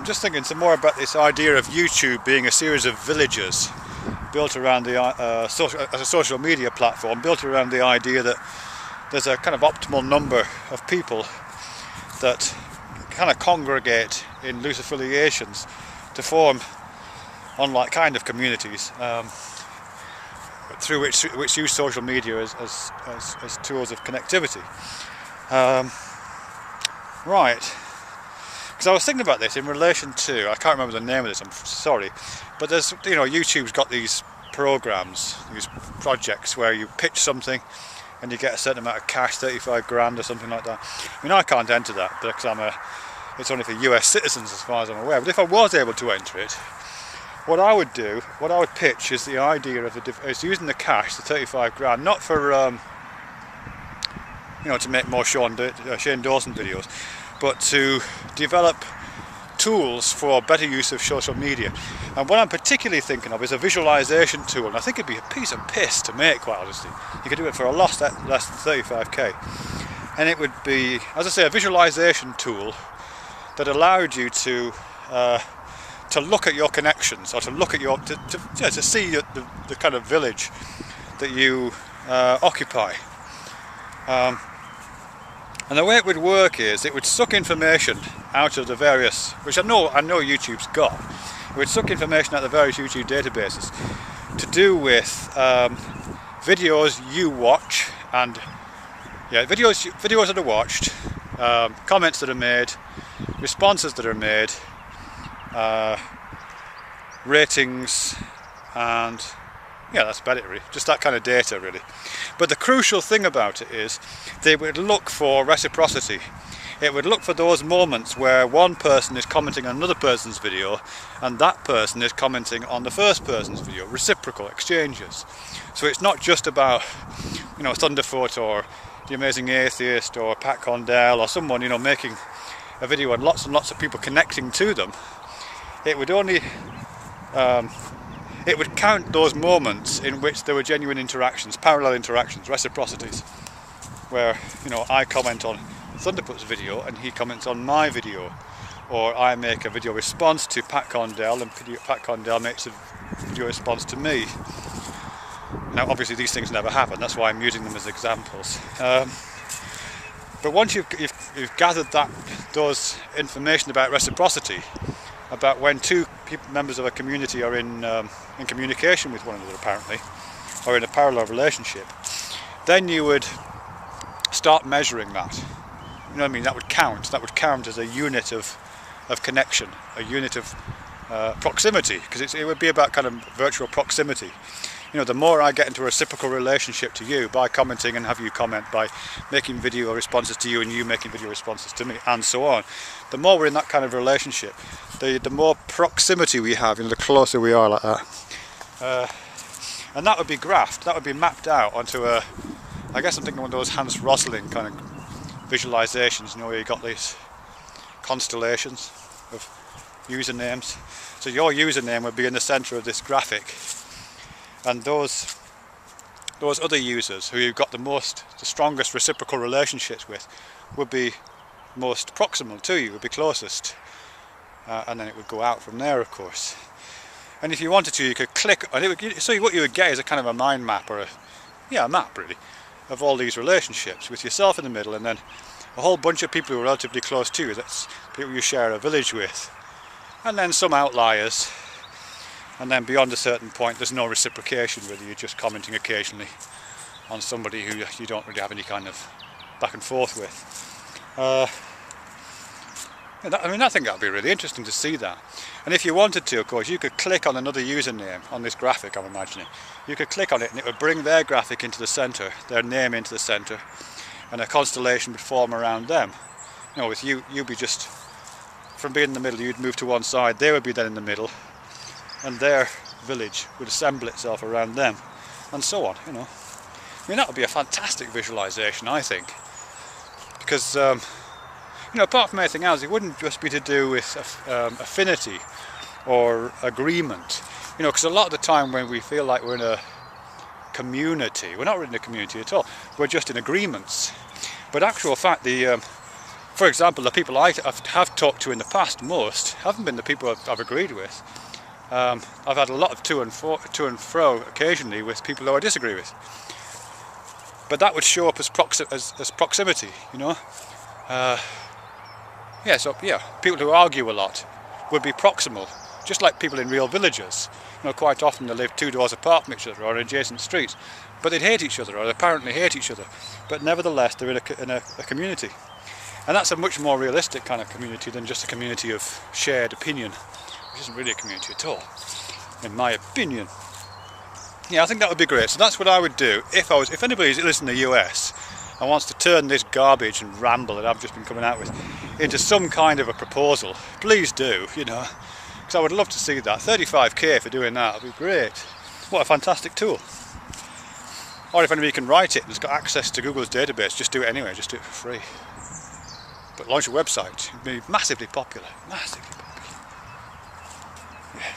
just thinking some more about this idea of YouTube being a series of villages built around the as a social media platform, built around the idea that there's a kind of optimal number of people that kind of congregate in loose affiliations to form online kind of communities through which use social media as tools of connectivity. Right. Because I was thinking about this in relation to, I can't remember the name of this, I'm sorry, but there's, YouTube's got these programs, these projects where you pitch something and you get a certain amount of cash, 35 grand or something like that. I mean, I can't enter that because it's only for US citizens as far as I'm aware, but if I was able to enter it, what I would pitch is the idea of using the cash, the 35 grand, not for, to make more Shane Dawson videos, but to develop tools for better use of social media. And what I'm particularly thinking of is a visualization tool, and I think it'd be a piece of piss to make, quite honestly. You could do it for a lot less than 35k, and it would be, as I say, a visualization tool that allowed you to look at your connections, or to look at to see the kind of village that you occupy. And the way it would work is it would suck information out of the various, which I know YouTube's got. It would suck information out of the various YouTube databases to do with videos you watch, and videos that are watched, comments that are made, responses that are made, ratings, and yeah, that's about it really, just that kind of data really. But the crucial thing about it is they would look for reciprocity. It would look for those moments where one person is commenting on another person's video and that person is commenting on the first person's video, reciprocal exchanges. So it's not just about, Thunderfoot or The Amazing Atheist or Pat Condell or someone, making a video and lots of people connecting to them. It would only it would count those moments in which there were genuine interactions, parallel interactions, reciprocities, where I comment on Thunderfoot's video and he comments on my video, or I make a video response to Pat Condell and Pat Condell makes a video response to me. Now obviously these things never happen, that's why I'm using them as examples. But once you've gathered those information about reciprocity, about when two members of a community are in communication with one another apparently, or in a parallel relationship, then you would start measuring that. You know what I mean? That would count as a unit of connection, a unit of proximity, because it would be about kind of virtual proximity. The more I get into a reciprocal relationship to you by commenting and have you comment, by making video responses to you and you making video responses to me, and so on, the more we're in that kind of relationship, the more proximity we have, the closer we are like that. And that would be graphed, that would be mapped out onto I guess I'm thinking one of those Hans Rosling kind of visualizations, where you got these constellations of usernames. So your username would be in the center of this graphic, and those other users who you've got the strongest reciprocal relationships with would be most proximal to you, would be closest, and then it would go out from there, of course. And if you wanted to, you could click, and so what you would get is a kind of a mind map, or a map really, of all these relationships, with yourself in the middle, and then a whole bunch of people who are relatively close to you, that's people you share a village with, and then some outliers. And then beyond a certain point there's no reciprocation, whether you're just commenting occasionally on somebody who you don't really have any kind of back and forth with. I think that would be really interesting to see that. And if you wanted to, of course, you could click on another username on this graphic, I'm imagining. You could click on it and it would bring their graphic into the centre, their name into the centre, and a constellation would form around them. With you'd be just, from being in the middle, you'd move to one side, they would be then in the middle, and their village would assemble itself around them, and so on. I mean, that would be a fantastic visualization, I think, because apart from anything else, it wouldn't just be to do with affinity or agreement. Because a lot of the time when we feel like we're in a community, we're not really in a community at all. We're just in agreements. But actual fact, the For example, the people I have talked to in the past, most haven't been the people I've agreed with. I've had a lot of to and fro occasionally with people who I disagree with. But that would show up as proximity, you know. People who argue a lot would be proximal, just like people in real villages. You know, quite often they live 2 doors apart from each other or in adjacent streets, but they'd hate each other, or they apparently hate each other. But nevertheless, they're in a community, and that's a much more realistic kind of community than just a community of shared opinion, which isn't really a community at all, in my opinion. Yeah, I think that would be great. So that's what I would do if anybody's listening in the US and wants to turn this garbage and ramble that I've just been coming out with into some kind of a proposal. Please do, you know, because I would love to see that. 35k for doing that would be great. What a fantastic tool. Or if anybody can write it and has got access to Google's database, just do it anyway, just do it for free. But launch a website, it'd be massively popular, massively popular. Yeah.